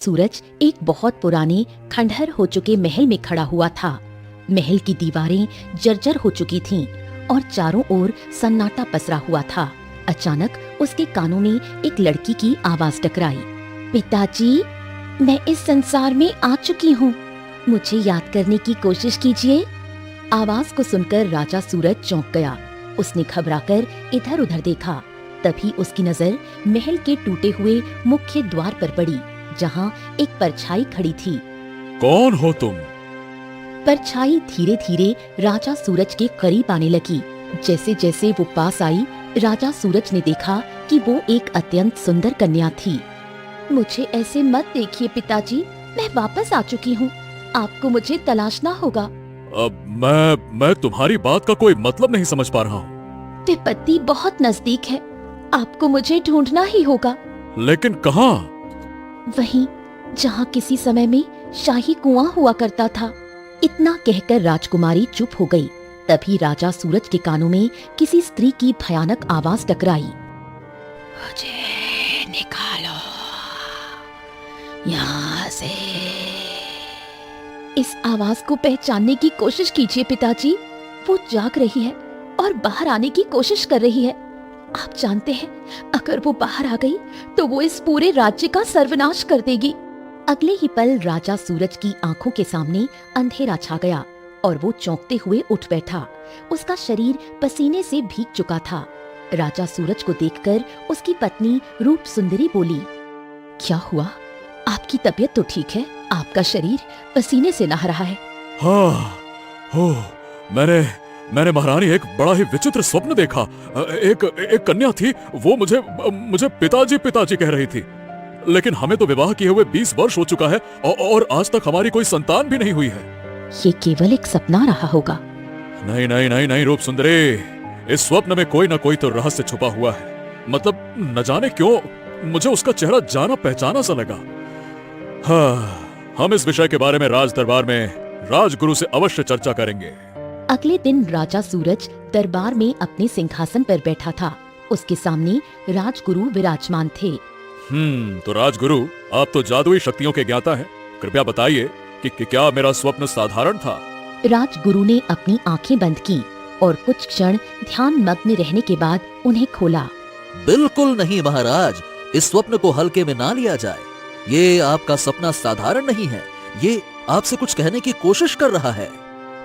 सूरज एक बहुत पुराने खंडहर हो चुके महल में खड़ा हुआ था। महल की दीवारें जर्जर हो चुकी थीं और चारों ओर सन्नाटा पसरा हुआ था। अचानक उसके कानों में एक लड़की की आवाज टकराई। पिताजी, मैं इस संसार में आ चुकी हूँ, मुझे याद करने की कोशिश कीजिए। आवाज को सुनकर राजा सूरज चौंक गया। उसने घबराकर इधर उधर देखा। तभी उसकी नजर महल के टूटे हुए मुख्य द्वार पर पड़ी, जहाँ एक परछाई खड़ी थी। कौन हो तुम? परछाई धीरे धीरे राजा सूरज के करीब आने लगी। जैसे जैसे वो पास आई, राजा सूरज ने देखा कि वो एक अत्यंत सुंदर कन्या थी। मुझे ऐसे मत देखिए पिताजी, मैं वापस आ चुकी हूँ, आपको मुझे तलाशना होगा। अब मैं तुम्हारी बात का कोई मतलब नहीं समझ पा रहा हूँ। विपत्ति बहुत नजदीक है, आपको मुझे ढूंढना ही होगा। लेकिन कहाँ? वहीं जहाँ किसी समय में शाही कुआं हुआ करता था। इतना कहकर राजकुमारी चुप हो गई। तभी राजा सूरज के कानों में किसी स्त्री की भयानक आवाज टकराई। मुझे निकालो यहाँ से। इस आवाज को पहचानने की कोशिश कीजिए पिताजी, वो जाग रही है और बाहर आने की कोशिश कर रही है। आप जानते हैं, अगर वो बाहर आ गई तो वो इस पूरे राज्य का सर्वनाश कर देगी। अगले ही पल राजा सूरज की आंखों के सामने अंधेरा छा गया और वो चौंकते हुए उठ बैठा। उसका शरीर पसीने से भीग चुका था। राजा सूरज को देखकर उसकी पत्नी रूप सुंदरी बोली, क्या हुआ? आपकी तबीयत तो ठीक है, आपका शरीर पसीने से नहा रहा है। हाँ, हो, मैंने महारानी एक बड़ा ही विचित्र स्वप्न देखा। एक कन्या थी, वो मुझे पिताजी पिताजी कह रही थी। लेकिन हमें तो विवाह किए हुए 20 वर्ष हो चुका है और आज तक हमारी कोई संतान भी नहीं हुई है। ये केवल एक सपना रहा होगा। नहीं नहीं नहीं नहीं रूप सुंदरी, इस स्वप्न में कोई ना कोई तो रहस्य छुपा हुआ है। मतलब न जाने क्यों मुझे उसका चेहरा जाना पहचाना सा लगा। हाँ, हम इस विषय के बारे में राज दरबार में राजगुरु से अवश्य चर्चा करेंगे। अगले दिन राजा सूरज दरबार में अपने सिंहासन पर बैठा था। उसके सामने राजगुरु विराजमान थे। तो राजगुरु, आप तो जादुई शक्तियों के ज्ञाता हैं। कृपया बताइए कि क्या मेरा स्वप्न साधारण था? राजगुरु ने अपनी आंखें बंद की और कुछ क्षण ध्यान मग्न रहने के बाद उन्हें खोला। बिल्कुल नहीं महाराज, इस स्वप्न को हल्के में ना लिया जाए। ये आपका सपना साधारण नहीं है, ये आपसे कुछ कहने की कोशिश कर रहा है।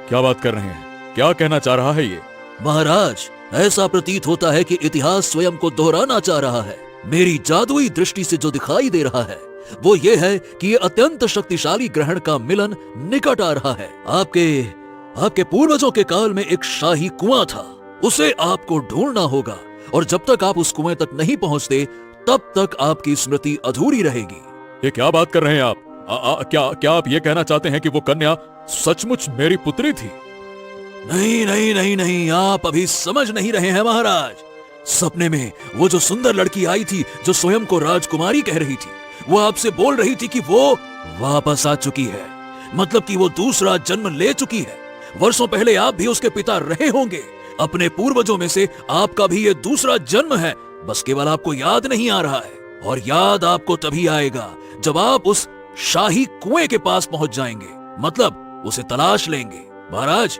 क्या बात कर रहे हैं? क्या कहना चाह रहा है ये? महाराज, ऐसा प्रतीत होता है कि इतिहास स्वयं को दोहराना चाह रहा है। मेरी जादुई दृष्टि से जो दिखाई दे रहा है वो ये है कि ये अत्यंत शक्तिशाली ग्रहण का मिलन निकट आ रहा है। आपके पूर्वजों के काल में एक शाही कुआं था, उसे आपको ढूंढना होगा और जब तक आप उस कुएं तक नहीं पहुंचते तब तक आपकी स्मृति अधूरी रहेगी। ये क्या बात कर रहे हैं आप? क्या आप ये कहना चाहते हैं कि वो कन्या सचमुच मेरी पुत्री थी? नहीं नहीं नहीं नहीं, आप अभी समझ नहीं रहे हैं महाराज। सपने में वो जो सुंदर लड़की आई थी, जो स्वयं को राजकुमारी कह रही थी, वो आपसे बोल रही थी कि वो वापस आ चुकी है। मतलब कि वो दूसरा जन्म ले चुकी है। वर्षों पहले आप भी उसके पिता रहे होंगे। अपने पूर्वजों में से आपका भी ये दूसरा जन्म है, बस केवल आपको याद नहीं आ रहा है। और याद आपको तभी आएगा जब आप उस शाही कुएं के पास पहुंच जाएंगे, मतलब उसे तलाश लेंगे। महाराज,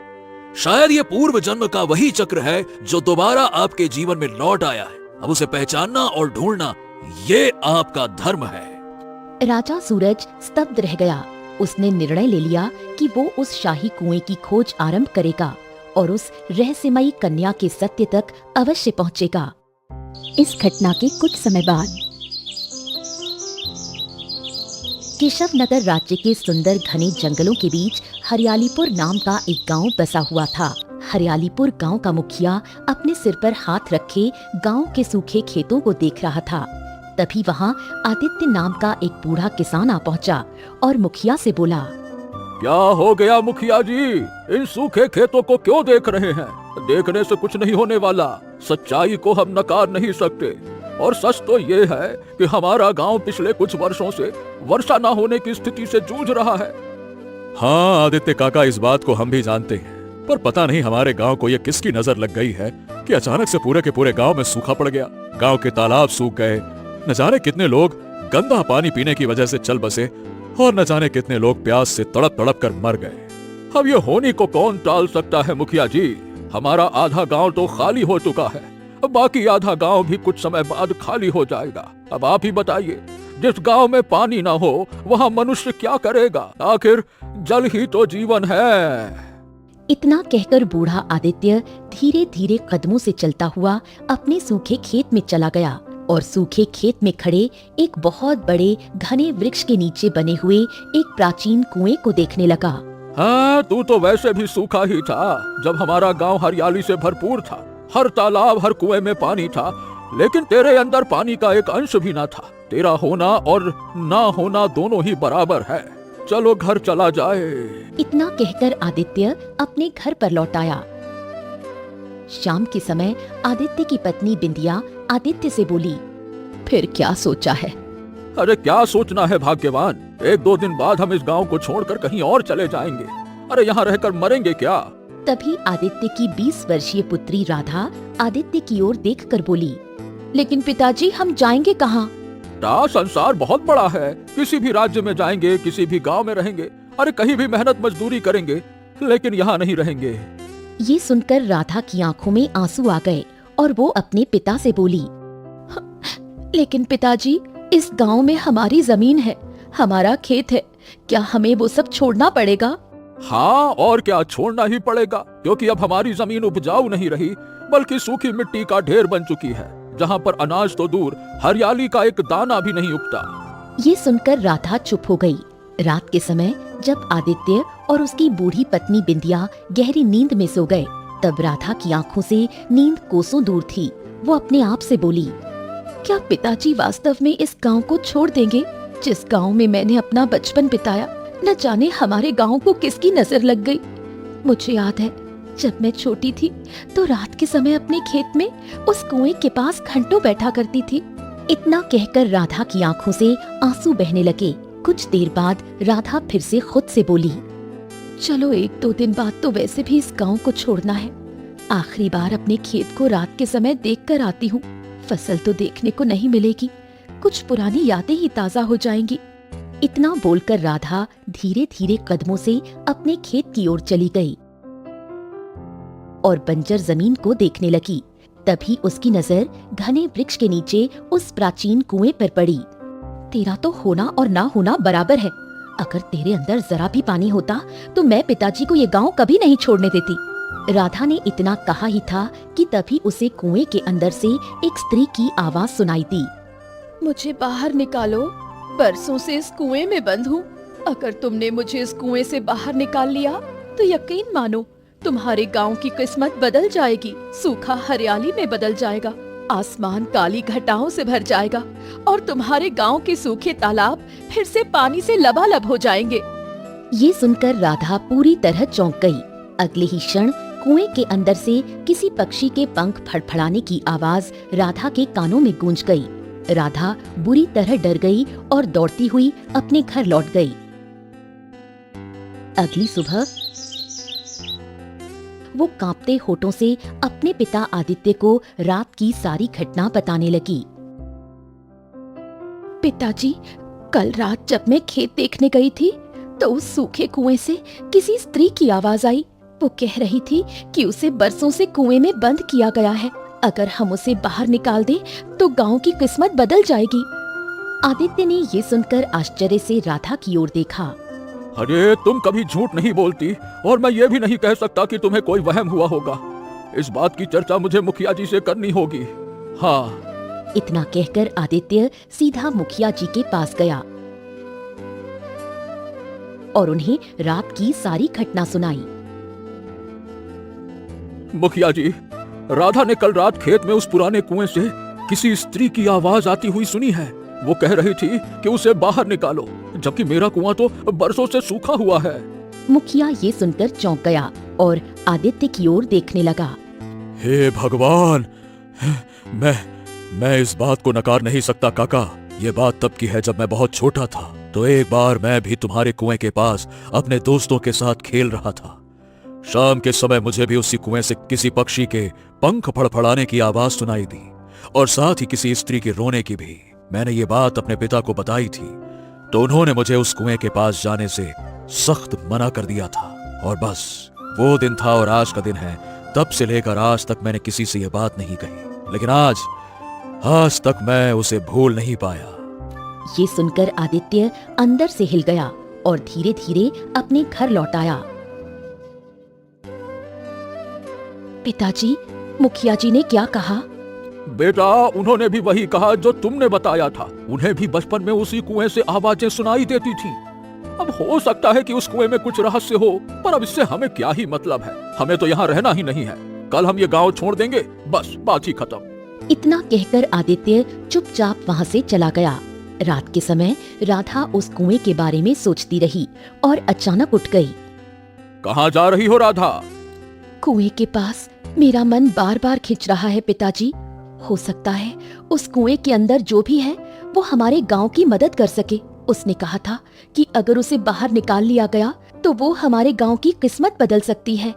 शायद ये पूर्व जन्म का वही चक्र है जो दोबारा आपके जीवन में लौट आया है। अब उसे पहचानना और ढूंढना, ये आपका धर्म है। राजा सूरज स्तब्ध रह गया। उसने निर्णय ले लिया कि वो उस शाही कुएं की खोज आरंभ करेगा और उस रहस्यमयी कन्या के सत्य तक अवश्य पहुंचेगा। इस घटना के कुछ समय बाद केशव नगर राज्य के सुंदर घने जंगलों के बीच हरियालीपुर नाम का एक गांव बसा हुआ था। हरियालीपुर गांव का मुखिया अपने सिर पर हाथ रखे गांव के सूखे खेतों को देख रहा था। तभी वहां आदित्य नाम का एक बूढ़ा किसान आ पहुंचा और मुखिया से बोला, क्या हो गया मुखिया जी? इन सूखे खेतों को क्यों देख रहे हैं? देखने से कुछ नहीं होने वाला। सच्चाई को हम नकार नहीं सकते और सच तो ये है कि हमारा गांव पिछले कुछ वर्षों से वर्षा न होने की स्थिति से जूझ रहा है। हाँ आदित्य काका, इस बात को हम भी जानते हैं, पर पता नहीं हमारे गांव को ये किसकी नजर लग गई है कि अचानक से पूरे के पूरे गांव में सूखा पड़ गया। गांव के तालाब सूख गए, न जाने कितने लोग गंदा पानी पीने की वजह से चल बसे और न जाने कितने लोग प्यास से तड़प तड़प कर मर गए। अब ये होनी को कौन टाल सकता है मुखिया जी। हमारा आधा गांव तो खाली हो चुका है, अब बाकी आधा गांव भी कुछ समय बाद खाली हो जाएगा। अब आप ही बताइए, जिस गांव में पानी ना हो वहां मनुष्य क्या करेगा? आखिर जल ही तो जीवन है। इतना कहकर बूढ़ा आदित्य धीरे धीरे कदमों से चलता हुआ अपने सूखे खेत में चला गया और सूखे खेत में खड़े एक बहुत बड़े घने वृक्ष के नीचे बने हुए एक प्राचीन कुएं को देखने लगा। हाँ, तू तो वैसे भी सूखा ही था जब हमारा गांव हरियाली से भरपूर था। हर तालाब हर कुएं में पानी था, लेकिन तेरे अंदर पानी का एक अंश भी ना था। तेरा होना और ना होना दोनों ही बराबर है। चलो घर चला जाए। इतना कहकर आदित्य अपने घर पर लौट आया। शाम के समय आदित्य की पत्नी बिंदिया आदित्य से बोली, फिर क्या सोचा है? अरे क्या सोचना है भाग्यवान, 1-2 दिन बाद हम इस गांव को छोड़कर कहीं और चले जाएंगे। अरे यहाँ रहकर मरेंगे क्या? तभी आदित्य की 20 वर्षीय पुत्री राधा आदित्य की ओर देखकर बोली, लेकिन पिताजी हम जाएंगे कहाँ? संसार बहुत बड़ा है, किसी भी राज्य में जाएंगे, किसी भी गांव में रहेंगे, अरे कहीं भी मेहनत मजदूरी करेंगे, लेकिन यहाँ नहीं रहेंगे। ये सुनकर राधा की आंखों में आंसू आ गए और वो अपने पिता से बोली, लेकिन पिताजी इस गांव में हमारी जमीन है, हमारा खेत है, क्या हमें वो सब छोड़ना पड़ेगा? हाँ, और क्या, छोड़ना ही पड़ेगा, क्योंकि अब हमारी जमीन उपजाऊ नहीं रही बल्कि सूखी मिट्टी का ढेर बन चुकी है, जहाँ पर अनाज तो दूर हरियाली का एक दाना भी नहीं उगता। ये सुनकर राधा चुप हो गई। रात के समय जब आदित्य और उसकी बूढ़ी पत्नी बिंदिया गहरी नींद में सो गए, तब राधा की आंखों से नींद कोसों दूर थी। वो अपने आप से बोली, क्या पिताजी वास्तव में इस गांव को छोड़ देंगे, जिस गांव में मैंने अपना बचपन बिताया? न जाने हमारे गांव को किसकी नजर लग गई। मुझे याद है जब मैं छोटी थी तो रात के समय अपने खेत में उस कुएं के पास घंटों बैठा करती थी। इतना कहकर राधा की आंखों से आंसू बहने लगे। कुछ देर बाद राधा फिर से खुद से बोली, चलो 1-2 दिन बाद तो वैसे भी इस गांव को छोड़ना है। आखिरी बार अपने खेत को रात के समय देखकर आती हूँ। फसल तो देखने को नहीं मिलेगी, कुछ पुरानी यादें ही ताजा हो जाएंगी। इतना बोलकर राधा धीरे धीरे कदमों से अपने खेत की ओर चली गई और बंजर जमीन को देखने लगी। तभी उसकी नजर घने वृक्ष के नीचे उस प्राचीन कुएं पर पड़ी। तेरा तो होना और ना होना बराबर है। अगर तेरे अंदर जरा भी पानी होता तो मैं पिताजी को ये गांव कभी नहीं छोड़ने देती। राधा ने इतना कहा ही था कि तभी उसे कुएं के अंदर से एक स्त्री की आवाज सुनाई दी, मुझे बाहर निकालो, बरसों से इस कुएं में बंद हूँ। अगर तुमने मुझे इस कुएं से बाहर निकाल लिया तो यकीन मानो तुम्हारे गांव की किस्मत बदल जाएगी। सूखा हरियाली में बदल जाएगा, आसमान काली घटाओं से भर जाएगा और तुम्हारे गांव के सूखे तालाब फिर से पानी से लबालब हो जाएंगे। ये सुनकर राधा पूरी तरह चौंक गई। अगले ही क्षण कुएं के अंदर से किसी पक्षी के पंख फड़फड़ाने की आवाज राधा के कानों में गूंज गई। राधा बुरी तरह डर गई और दौड़ती हुई अपने घर लौट गई। अगली सुबह वो कांपते होठों से अपने पिता आदित्य को रात की सारी घटना बताने लगी। पिताजी, कल रात जब मैं खेत देखने गई थी तो उस सूखे कुएं से किसी स्त्री की आवाज आई। वो कह रही थी कि उसे बरसों से कुएं में बंद किया गया है। अगर हम उसे बाहर निकाल दें तो गांव की किस्मत बदल जाएगी। आदित्य ने ये सुनकर आश्चर्य से राधा की ओर देखा। अरे तुम कभी झूठ नहीं बोलती और मैं ये भी नहीं कह सकता कि तुम्हें कोई वहम हुआ होगा। इस बात की चर्चा मुझे मुखिया जी से करनी होगी। हाँ। इतना कहकर आदित्य सीधा मुखिया जी के पास गया और उन्हें रात की सारी घटना सुनाई। मुखिया जी, राधा ने कल रात खेत में उस पुराने कुएं से किसी स्त्री की आवाज आती हुई सुनी है। वो कह रही थी कि उसे बाहर निकालो, जबकि मेरा कुआं तो बरसों से सूखा हुआ है। मुखिया ये सुनकर चौंक गया और आदित्य की ओर देखने लगा। हे भगवान, मैं इस बात को नकार नहीं सकता काका। ये बात तब की है जब मैं बहुत छोटा था। तो एक बार मैं भी तुम्हारे कुएं के पास अपने दोस्तों के साथ खेल रहा था। शाम के समय मुझे भी उसी कुएं से किसी पक्षी के पंख फड़फड़ाने की आवाज सुनाई दी और साथ ही किसी स्त्री के रोने की भी। मैंने ये बात अपने पिता को बताई थी तो उन्होंने मुझे उस कुएं के पास जाने से सख्त मना कर दिया था। और बस वो दिन था और आज का दिन है। तब से लेकर आज तक मैंने किसी से ये बात नहीं कही, लेकिन आज तक मैं उसे भूल नहीं पाया। ये सुनकर आदित्य अंदर से हिल गया और धीरे धीरे अपने घर लौट आया। पिताजी, मुखिया जी ने क्या कहा? बेटा, उन्होंने भी वही कहा जो तुमने बताया था। उन्हें भी बचपन में उसी कुएं से आवाजें सुनाई देती थी। अब हो सकता है कि उस कुएं में कुछ रहस्य हो, पर अब इससे हमें क्या ही मतलब है। हमें तो यहाँ रहना ही नहीं है। कल हम ये गांव छोड़ देंगे, बस बात ही खत्म। इतना कहकर आदित्य चुपचाप वहाँ से चला गया। रात के समय राधा उस कुएं के बारे में सोचती रही और अचानक उठ गई। कहाँ जा रही हो राधा? कुएं के पास। मेरा मन बार बार खिंच रहा है पिताजी। हो सकता है उस कुएं के अंदर जो भी है वो हमारे गांव की मदद कर सके। उसने कहा था कि अगर उसे बाहर निकाल लिया गया तो वो हमारे गांव की किस्मत बदल सकती है।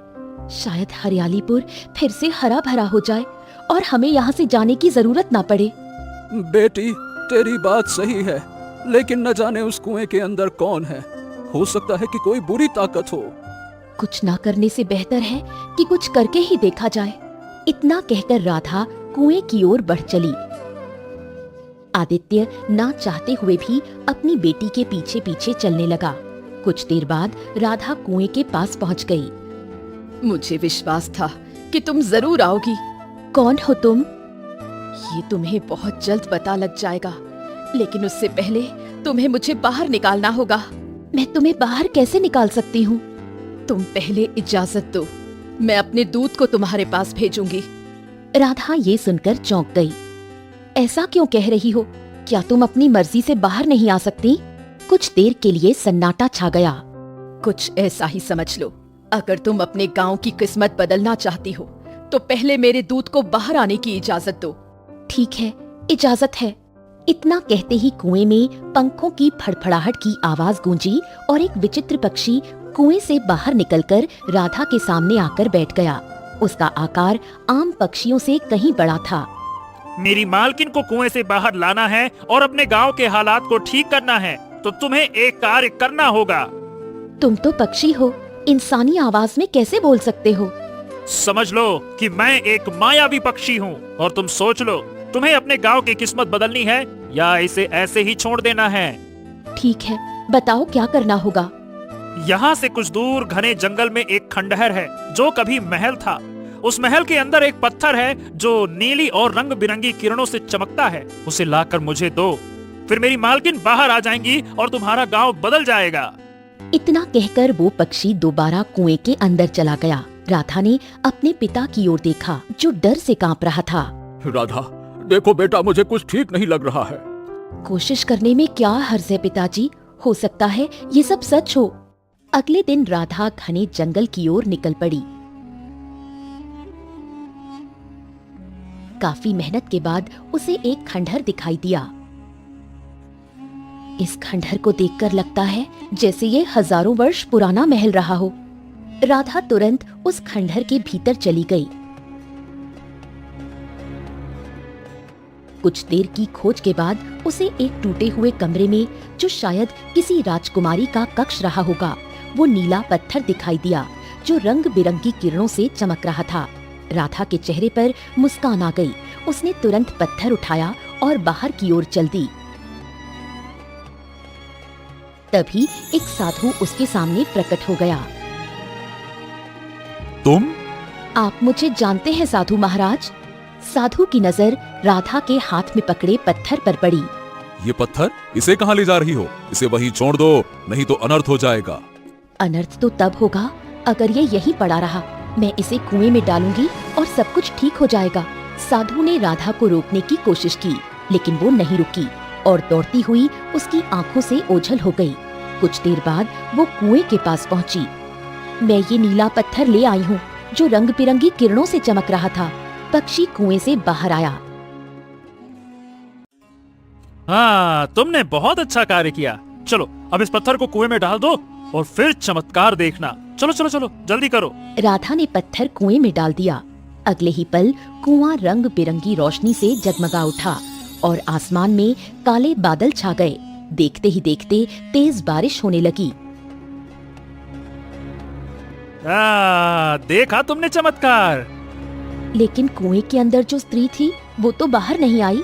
शायद हरियालीपुर फिर से हरा भरा हो जाए और हमें यहाँ से जाने की जरूरत ना पड़े। बेटी, तेरी बात सही है, लेकिन न जाने उस कुएं के अंदर कौन है। हो सकता है कि कोई बुरी ताकत हो। कुछ ना करने से बेहतर है कि कुछ करके ही देखा जाए। इतना कहकर राधा कुएं की ओर बढ़ चली। आदित्य ना चाहते हुए भी अपनी बेटी के पीछे पीछे चलने लगा। कुछ देर बाद राधा कुएं के पास पहुंच गई। मुझे विश्वास था कि तुम जरूर आओगी। कौन हो तुम? ये तुम्हें बहुत जल्द पता लग जाएगा, लेकिन उससे पहले तुम्हें मुझे बाहर निकालना होगा। मैं तुम्हें बाहर कैसे निकाल सकती हूँ? तुम पहले इजाजत दो, मैं अपने दूत को तुम्हारे पास भेजूंगी। राधा ये सुनकर चौंक गई। ऐसा क्यों कह रही हो? क्या तुम अपनी मर्जी से बाहर नहीं आ सकती? कुछ देर के लिए सन्नाटा छा गया। कुछ ऐसा ही समझ लो। अगर तुम अपने गांव की किस्मत बदलना चाहती हो तो पहले मेरे दूत को बाहर आने की इजाजत दो। ठीक है, इजाजत है। इतना कहते ही कुएं में पंखों की फड़फड़ाहट की आवाज गूंजी और एक विचित्र पक्षी कुएं से बाहर निकलकर राधा के सामने आकर बैठ गया। उसका आकार आम पक्षियों से कहीं बड़ा था। मेरी मालकिन को कुएं से बाहर लाना है और अपने गांव के हालात को ठीक करना है, तो तुम्हें एक कार्य करना होगा। तुम तो पक्षी हो, इंसानी आवाज में कैसे बोल सकते हो? समझ लो कि मैं एक मायावी पक्षी हूँ और तुम सोच लो तुम्हें अपने गांव की किस्मत बदलनी है या इसे ऐसे ही छोड़ देना है। ठीक है, बताओ क्या करना होगा। यहाँ से कुछ दूर घने जंगल में एक खंडहर है जो कभी महल था। उस महल के अंदर एक पत्थर है जो नीली और रंग बिरंगी किरणों से चमकता है। उसे लाकर मुझे दो, फिर मेरी मालकिन बाहर आ जाएंगी और तुम्हारा गांव बदल जाएगा। इतना कहकर वो पक्षी दोबारा कुएं के अंदर चला गया। राधा ने अपने पिता की ओर देखा जो डर से कांप रहा था। राधा, देखो बेटा, मुझे कुछ ठीक नहीं लग रहा है। कोशिश करने में क्या हर्ज है पिताजी? हो सकता है ये सब सच हो। अगले दिन राधा घने जंगल की ओर निकल पड़ी। काफी मेहनत के बाद उसे एक खंडहर दिखाई दिया। इस खंडहर को देखकर लगता है जैसे ये हजारों वर्ष पुराना महल रहा हो। राधा तुरंत उस खंडहर के भीतर चली गई। कुछ देर की खोज के बाद उसे एक टूटे हुए कमरे में, जो शायद किसी राजकुमारी का कक्ष रहा होगा, वो नीला पत्थर दिखाई दिया जो रंग बिरंगी किरणों से चमक रहा था। राधा के चेहरे पर मुस्कान आ गई। उसने तुरंत पत्थर उठाया और बाहर की ओर चल दी। तभी एक साधु उसके सामने प्रकट हो गया। तुम? आप मुझे जानते हैं साधु महाराज? साधु की नजर राधा के हाथ में पकड़े पत्थर पर पड़ी। ये पत्थर, इसे कहाँ ले जा रही हो? इसे वहीं छोड़ दो, नहीं तो अनर्थ हो जाएगा। अनर्थ तो तब होगा अगर ये यहीं पड़ा रहा। मैं इसे कुएं में डालूंगी और सब कुछ ठीक हो जाएगा। साधु ने राधा को रोकने की कोशिश की, लेकिन वो नहीं रुकी और दौड़ती हुई उसकी आंखों से ओझल हो गई। कुछ देर बाद वो कुएं के पास पहुंची। मैं ये नीला पत्थर ले आई हूँ जो रंग बिरंगी किरणों से चमक रहा था। पक्षी कुएं से बाहर आया। हाँ, तुमने बहुत अच्छा कार्य किया। चलो अब इस पत्थर को कुएं में डाल दो और फिर चमत्कार देखना। चलो चलो चलो, जल्दी करो। राधा ने पत्थर कुएं में डाल दिया। अगले ही पल कुआं रंग बिरंगी रोशनी से जगमगा उठा और आसमान में काले बादल छा गए। देखते ही देखते तेज बारिश होने लगी। देखा तुमने चमत्कार। लेकिन कुएं के अंदर जो स्त्री थी वो तो बाहर नहीं आई।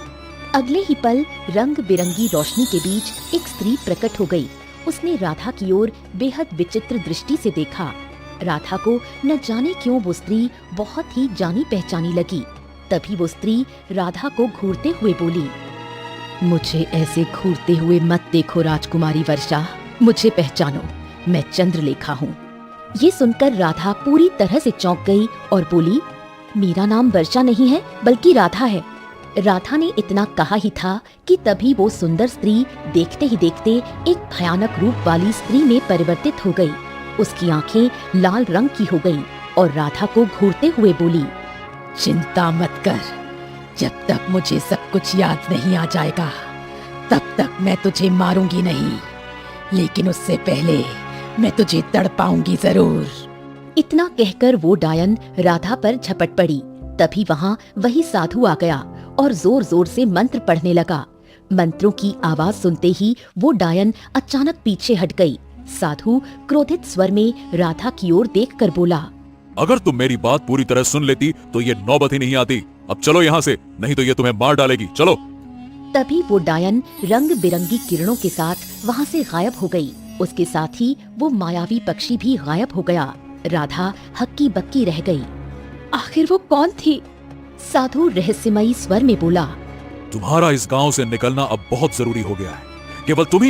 अगले ही पल रंग बिरंगी रोशनी के बीच एक स्त्री प्रकट हो गई। उसने राधा की ओर बेहद विचित्र दृष्टि से देखा। राधा को न जाने क्यों वो स्त्री बहुत ही जानी पहचानी लगी। तभी वो स्त्री राधा को घूरते हुए बोली, मुझे ऐसे घूरते हुए मत देखो राजकुमारी वर्षा, मुझे पहचानो, मैं चंद्रलेखा हूँ। ये सुनकर राधा पूरी तरह से चौंक गई और बोली, मेरा नाम वर्षा नहीं है बल्कि राधा है। राधा ने इतना कहा ही था कि तभी वो सुंदर स्त्री देखते ही देखते एक भयानक रूप वाली स्त्री में परिवर्तित हो गई। उसकी आंखें लाल रंग की हो गईं और राधा को घूरते हुए बोली, चिंता मत कर, जब तक मुझे सब कुछ याद नहीं आ जाएगा तब तक मैं तुझे मारूंगी नहीं, लेकिन उससे पहले मैं तुझे तड़पाऊंगी जरूर। इतना कहकर वो डायन राधा पर झपट पड़ी। तभी वहाँ वही साधु आ गया और जोर जोर से मंत्र पढ़ने लगा। मंत्रों की आवाज सुनते ही वो डायन अचानक पीछे हट गई। साधु क्रोधित स्वर में राधा की ओर देखकर बोला, अगर तुम मेरी बात पूरी तरह सुन लेती तो ये नौबत ही नहीं आती। अब चलो यहाँ से, नहीं तो ये तुम्हें मार डालेगी, चलो। तभी वो डायन रंग बिरंगी किरणों के साथ वहाँ से गायब हो गई। उसके साथ ही वो मायावी पक्षी भी गायब हो गया। राधा हक्की बक्की रह गई। आखिर वो कौन थी? साधु रहस्यमयी स्वर में बोला, तुम्हारा इस गांव से निकलना अब बहुत जरूरी हो गया है। केवल तुम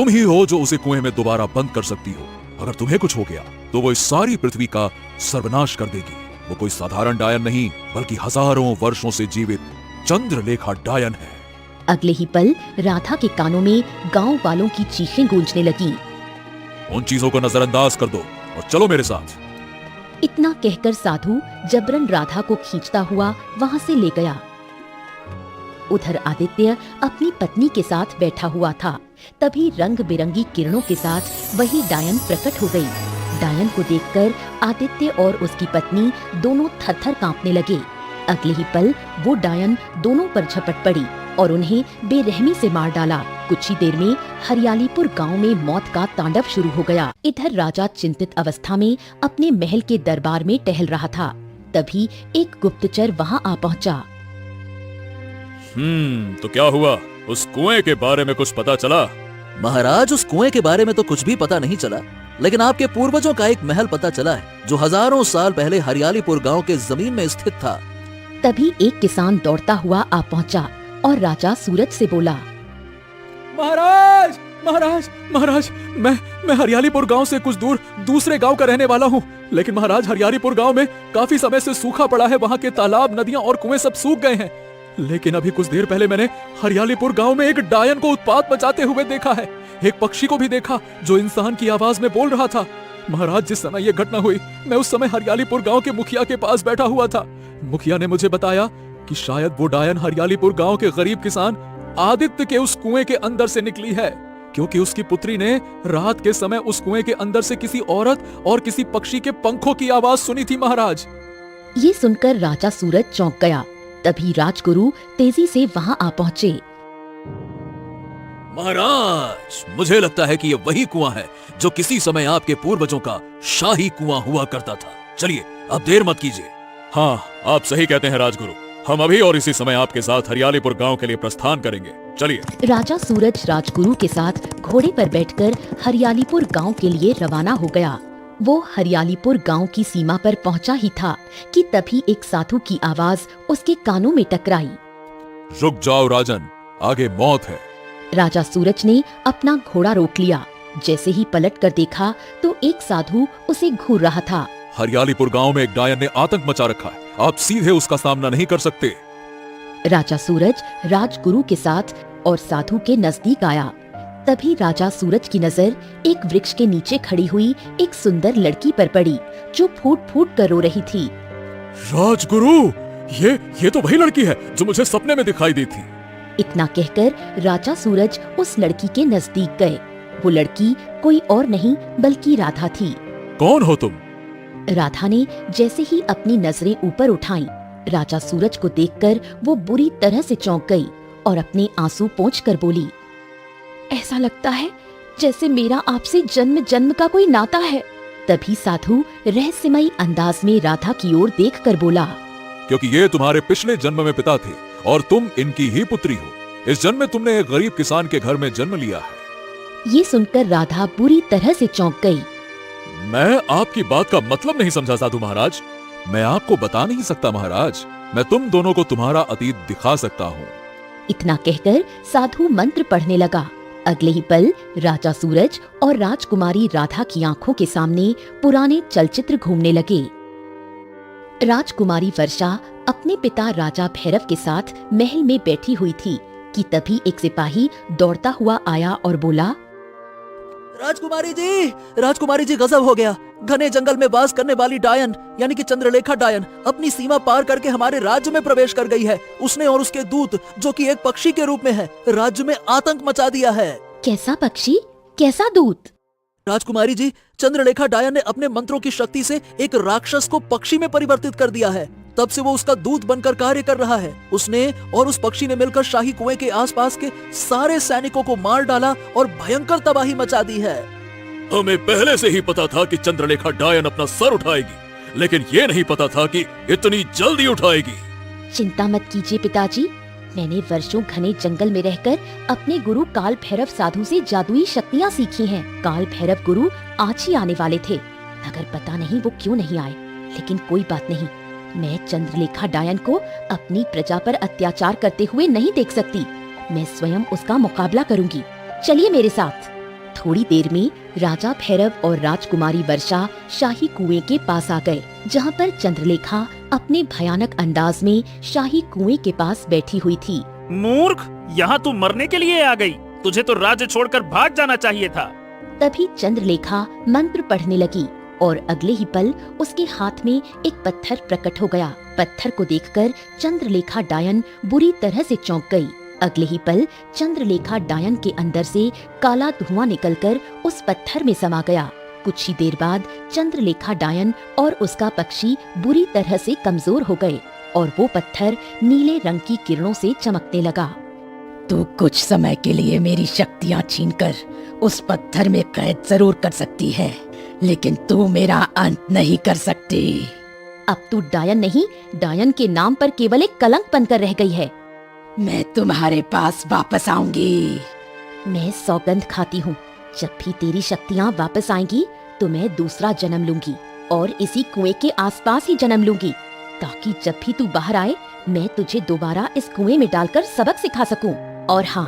ही हो जो उसे कुएं में दोबारा बंद कर सकती हो। अगर तुम्हें कुछ हो गया तो वो इस सारी पृथ्वी का सर्वनाश कर देगी। वो कोई साधारण डायन नहीं बल्कि हजारों वर्षों से जीवित चंद्रलेखा डायन है। अगले ही पल राधा के कानों में गांव वालों की चीखें गूंजने लगी। उन चीजों को नजरअंदाज कर दो और चलो मेरे साथ। इतना कहकर साधु जबरन राधा को खींचता हुआ वहाँ से ले गया। उधर आदित्य अपनी पत्नी के साथ बैठा हुआ था। तभी रंग बिरंगी किरणों के साथ वही डायन प्रकट हो गई। डायन को देखकर आदित्य और उसकी पत्नी दोनों थरथर कांपने लगे। अगले ही पल वो डायन दोनों पर झपट पड़ी और उन्हें बेरहमी से मार डाला। कुछ ही देर में हरियालीपुर गांव में मौत का तांडव शुरू हो गया। इधर राजा चिंतित अवस्था में अपने महल के दरबार में टहल रहा था। तभी एक गुप्तचर वहां आ पहुंचा। तो क्या हुआ? उस कुएं के बारे में कुछ पता चला? महाराज, उस कुएं के बारे में तो कुछ भी पता नहीं चला, लेकिन आपके पूर्वजों का एक महल पता चला है जो हजारों साल पहले हरियालीपुर गांव के जमीन में स्थित था। तभी एक किसान दौड़ता हुआ आ पहुंचा और राजा सूरज से बोला, महाराज महाराज महाराज, मैं हरियालीपुर गांव से कुछ दूर दूसरे गांव का रहने वाला हूँ। लेकिन महाराज, हरियालीपुर गांव में काफी समय से सूखा पड़ा है। वहाँ के तालाब, नदियाँ और कुएं सब सूख गए हैं। लेकिन अभी कुछ देर पहले मैंने हरियालीपुर गांव में एक डायन को उत्पात मचाते हुए देखा है। एक पक्षी को भी देखा जो इंसान की आवाज में बोल रहा था। महाराज, जिस समय ये घटना हुई मैं उस समय हरियालीपुर गांव के मुखिया के पास बैठा हुआ था। मुखिया ने मुझे बताया कि शायद वो डायन हरियालीपुर गांव के गरीब किसान आदित्य के उस कुएं के अंदर से निकली है, क्योंकि उसकी पुत्री ने रात के समय उस कुएं के अंदर से किसी औरत और किसी पक्षी के पंखों की आवाज सुनी थी। महाराज, ये सुनकर राजा सूरज चौंक गया। तभी राजगुरु तेजी से वहां आ पहुंचे। महाराज, मुझे लगता है कि ये वही कुआं है जो किसी समय आपके पूर्वजों का शाही कुआं हुआ करता था। चलिए, अब देर मत कीजिए। हाँ, आप सही कहते हैं राजगुरु। हम अभी और इसी समय आपके साथ हरियालीपुर गांव के लिए प्रस्थान करेंगे। चलिए। राजा सूरज राजगुरु के साथ घोड़े पर बैठकर हरियालीपुर गांव के लिए रवाना हो गया। वो हरियालीपुर गांव की सीमा पर पहुंचा ही था कि तभी एक साधु की आवाज उसके कानों में टकराई। रुक जाओ राजन, आगे मौत है। राजा सूरज ने अपना घोड़ा रोक लिया। जैसे ही पलट कर देखा तो एक साधु उसे घूर रहा था। हरियालीपुर गांव में एक डायन ने आतंक मचा रखा है, आप सीधे उसका सामना नहीं कर सकते। राजा सूरज राजगुरु के साथ और साधु के नजदीक आया। तभी राजा सूरज की नजर एक वृक्ष के नीचे खड़ी हुई एक सुंदर लड़की पर पड़ी जो फूट फूट कर रो रही थी। राजगुरु, ये तो वही लड़की है जो मुझे सपने में दिखाई दी थी। इतना कहकर राजा सूरज उस लड़की के नजदीक गए। वो लड़की कोई और नहीं बल्कि राधा थी। कौन हो तुम? राधा ने जैसे ही अपनी नजरें ऊपर उठाईं, राजा सूरज को देखकर वो बुरी तरह से चौंक गई और अपने आंसू पोंछकर बोली, ऐसा लगता है जैसे मेरा आपसे जन्म जन्म का कोई नाता है। तभी साधु रहस्यमयी अंदाज में राधा की ओर देखकर बोला, क्योंकि ये तुम्हारे पिछले जन्म में पिता थे और तुम इनकी ही पुत्री हो। इस जन्म में तुमने एक गरीब किसान के घर में जन्म लिया है। ये सुनकर राधा बुरी तरह से चौंक गई। मैं आपकी बात का मतलब नहीं समझा साधु महाराज। मैं आपको बता नहीं सकता महाराज। मैं तुम दोनों को तुम्हारा अतीत दिखा सकता हूँ। इतना कहकर साधु मंत्र पढ़ने लगा। अगले ही पल राजा सूरज और राजकुमारी राधा की आंखों के सामने पुराने चलचित्र घूमने लगे। राजकुमारी वर्षा अपने पिता राजा भैरव के साथ महल में बैठी हुई थी कि तभी एक सिपाही दौड़ता हुआ आया और बोला, राजकुमारी जी गजब हो गया। घने जंगल में वास करने वाली डायन यानी कि चंद्रलेखा डायन अपनी सीमा पार करके हमारे राज्य में प्रवेश कर गई है। उसने और उसके दूत जो कि एक पक्षी के रूप में है, राज्य में आतंक मचा दिया है। कैसा पक्षी, कैसा दूत? राजकुमारी जी, चंद्रलेखा डायन ने अपने मंत्रों की शक्ति से एक राक्षस को पक्षी में परिवर्तित कर दिया है। तब से वो उसका दूत बनकर कार्य कर रहा है। उसने और उस पक्षी ने मिलकर शाही कुएं के आसपास के सारे सैनिकों को मार डाला और भयंकर तबाही मचा दी है। हमें पहले से ही पता था कि चंद्रलेखा डायन अपना सर उठाएगी, लेकिन ये नहीं पता था कि इतनी जल्दी उठाएगी। चिंता मत कीजिए पिताजी, मैंने वर्षों घने जंगल में रहकर अपने गुरु काल भैरव साधु से जादुई शक्तियाँ सीखी हैं। काल भैरव गुरु आज ही आने वाले थे, मगर पता नहीं वो क्यों नहीं आए। लेकिन कोई बात नहीं, मैं चंद्रलेखा डायन को अपनी प्रजा पर अत्याचार करते हुए नहीं देख सकती। मैं स्वयं उसका मुकाबला करूंगी। चलिए मेरे साथ। थोड़ी देर में राजा भैरव और राजकुमारी वर्षा शाही कुएं के पास आ गए, जहाँ पर चंद्रलेखा अपने भयानक अंदाज में शाही कुएं के पास बैठी हुई थी। मूर्ख, यहाँ तू मरने के लिए आ गई। तुझे तो राज्य छोड़कर भाग जाना चाहिए था। तभी चंद्रलेखा मंत्र पढ़ने लगी और अगले ही पल उसके हाथ में एक पत्थर प्रकट हो गया। पत्थर को देखकर चंद्रलेखा डायन बुरी तरह से चौंक गई। अगले ही पल चंद्रलेखा डायन के अंदर से काला धुआं निकलकर उस पत्थर में समा गया। कुछ ही देर बाद चंद्रलेखा डायन और उसका पक्षी बुरी तरह से कमजोर हो गए और वो पत्थर नीले रंग की किरणों से चमकने लगा। तू कुछ समय के लिए मेरी शक्तियाँ छीनकर उस पत्थर में कैद जरूर कर सकती है, लेकिन तू मेरा अंत नहीं कर सकती। अब तू डायन नहीं, डायन के नाम पर केवल एक कलंक बनकर रह गई है। मैं तुम्हारे पास वापस आऊंगी। मैं सौगंध खाती हूँ, जब भी तेरी शक्तियाँ वापस आएंगी तो मैं दूसरा जन्म लूंगी और इसी कुएं के आसपास ही जन्म लूंगी, ताकि जब भी तू बाहर आए मैं तुझे दोबारा इस कुएं में डालकर सबक सिखा सकूं। और हाँ,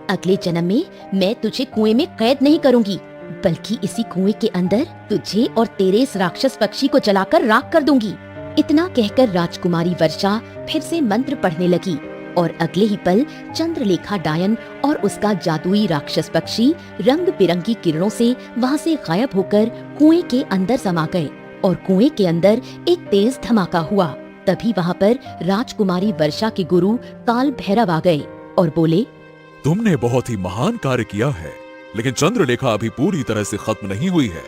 अगले जन्म में मैं तुझे कुएं में कैद नहीं करूंगी, बल्कि इसी कुएं के अंदर तुझे और तेरे इस राक्षस पक्षी को जलाकर राख कर दूंगी। इतना कहकर राजकुमारी वर्षा फिर से मंत्र पढ़ने लगी और अगले ही पल चंद्रलेखा डायन और उसका जादुई राक्षस पक्षी रंग बिरंगी किरणों से वहाँ से गायब होकर कुएं के अंदर समा गए और कुएं के अंदर एक तेज धमाका हुआ। तभी वहाँ पर राजकुमारी वर्षा के गुरु काल भैरव आ गए और बोले, तुमने बहुत ही महान कार्य किया है, लेकिन चंद्रलेखा अभी पूरी तरह से खत्म नहीं हुई है।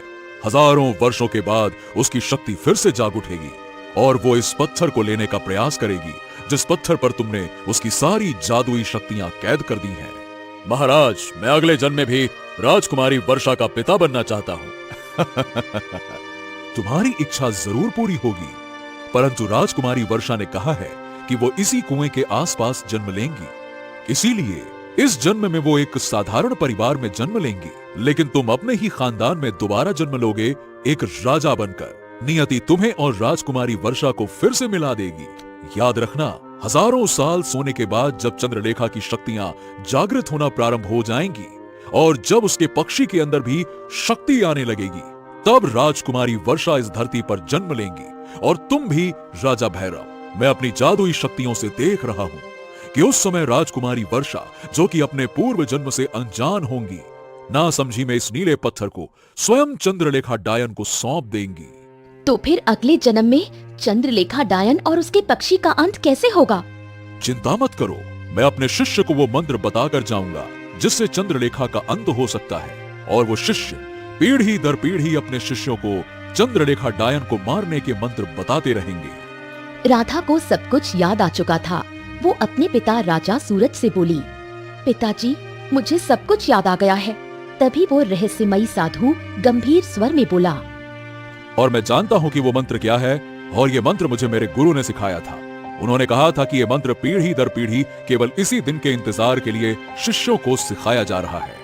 हजारों वर्षों के बाद उसकी शक्ति फिर से जाग उठेगी और वो इस पत्थर को लेने का प्रयास करेगी जिस पत्थर पर तुमने उसकी सारी जादुई शक्तियां कैद कर दी हैं। महाराज, मैं अगले जन्म में भी राजकुमारी वर्षा का पिता बनना चाहता हूँ। तुम्हारी इच्छा जरूर पूरी होगी, परंतु राजकुमारी वर्षा ने कहा है कि वो इसी कुएं के आसपास जन्म लेंगी, इसीलिए इस जन्म में वो एक साधारण परिवार में जन्म लेंगी, लेकिन तुम अपने ही खानदान में दोबारा जन्म लोगे एक राजा बनकर। नियति तुम्हें और राजकुमारी वर्षा को फिर से मिला देगी। याद रखना, हजारों साल सोने के बाद जब चंद्रलेखा की शक्तियां जागृत होना प्रारंभ हो जाएंगी और जब उसके पक्षी के अंदर भी शक्ति आने लगेगी, तब राजकुमारी वर्षा इस धरती पर जन्म लेंगी और तुम भी राजा भैरव। मैं अपनी जादुई शक्तियों से देख रहा हूं कि उस समय राजकुमारी वर्षा, जो कि अपने पूर्व जन्म से अनजान होंगी, ना समझी में इस नीले पत्थर को स्वयं चंद्रलेखा डायन को सौंप देंगी। तो फिर अगले जन्म में चंद्रलेखा डायन और उसके पक्षी का अंत कैसे होगा? चिंता मत करो, मैं अपने शिष्य को वो मंत्र बताकर जाऊंगा जिससे चंद्रलेखा का अंत हो सकता है, और वो शिष्य पीढ़ी दर पीढ़ी अपने शिष्यों को चंद्रलेखा डायन को मारने के मंत्र बताते रहेंगे। राधा को सब कुछ याद आ चुका था। वो अपने पिता राजा सूरज से बोली, पिताजी, मुझे सब कुछ याद आ गया है। तभी वो रहस्यमयी साधु गंभीर स्वर में बोला, और मैं जानता हूँ कि वो मंत्र क्या है, और ये मंत्र मुझे मेरे गुरु ने सिखाया था। उन्होंने कहा था कि ये मंत्र पीढ़ी दर पीढ़ी केवल इसी दिन के इंतजार के लिए शिष्यों को सिखाया जा रहा है।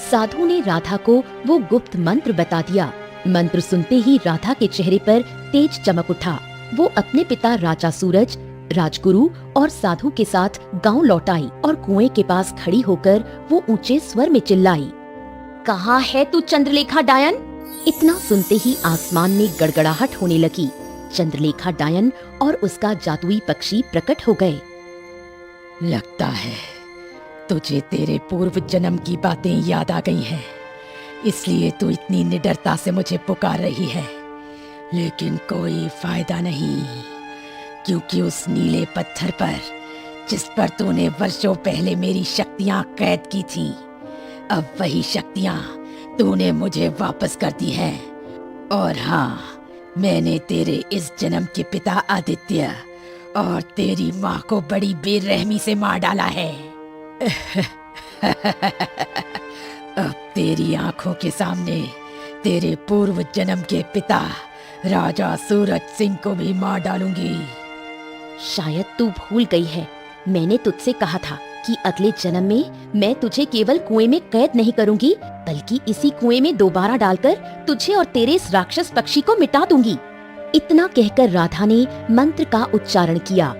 साधु ने राधा को वो गुप्त मंत्र बता दिया। मंत्र सुनते ही राधा के चेहरे पर तेज चमक उठा। वो अपने पिता राजा सूरज, राजगुरु और साधु के साथ गांव लौट आई और कुएं के पास खड़ी होकर वो ऊंचे स्वर में चिल्लाई, कहाँ है तू चंद्रलेखा डायन? इतना सुनते ही आसमान में गड़गड़ाहट होने लगी। चंद्रलेखा डायन और उसका जादुई पक्षी प्रकट हो गए। लगता है तुझे तेरे पूर्व जन्म की बातें याद आ गई हैं, इसलिए तू इतनी निडरता से मुझे पुकार रही है। लेकिन कोई फायदा नहीं, क्योंकि उस नीले पत्थर पर, जिस पर तूने वर्षों पहले मेरी शक्तियां कैद की थीं, अब वही शक्तियां तूने मुझे वापस कर दी हैं। और हाँ, मैंने तेरे इस जन्म के पिता आदित्य और तेरी माँ को बड़ी बेरहमी से मार डाला है। अब तेरी आंखों के सामने तेरे पूर्व जन्म के पिता राजा सूरज सिंह को भी मार डालूंगी। शायद तू भूल गई है, मैंने तुझसे कहा था कि अगले जन्म में मैं तुझे केवल कुएं में कैद नहीं करूंगी, बल्कि इसी कुएं में दोबारा डालकर तुझे और तेरे इस राक्षस पक्षी को मिटा दूंगी। इतना कहकर राधा ने मंत्र का उच्चारण किया